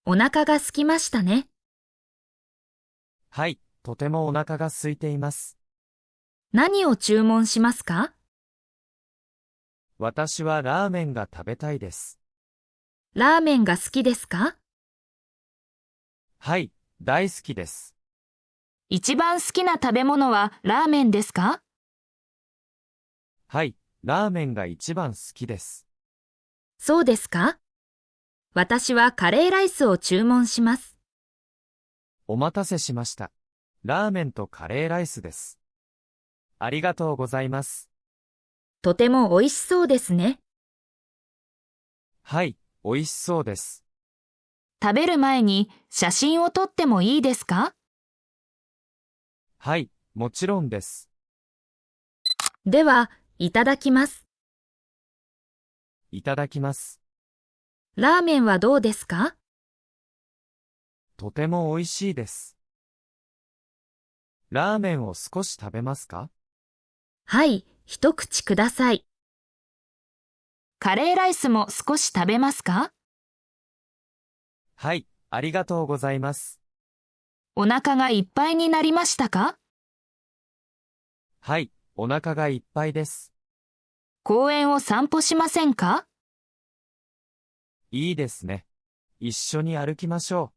お腹が空きましたね。はい、とてもお腹が空いています。何を注文しますか？私はラーメンが食べたいです。ラーメンが好きですか？はい、大好きです。一番好きな食べ物はラーメンですか？はい、ラーメンが一番好きです。そうですか？私はカレーライスを注文します。お待たせしました。ラーメンとカレーライスです。ありがとうございます。とても美味しそうですね。はい、美味しそうです。食べる前に写真を撮ってもいいですか？はい、もちろんです。では、いただきます。いただきます。ラーメンはどうですか？とても美味しいです。ラーメンを少し食べますか？はい、一口ください。カレーライスも少し食べますか？はい、ありがとうございます。お腹がいっぱいになりましたか？はい、お腹がいっぱいです。公園を散歩しませんか？いいですね。一緒に歩きましょう。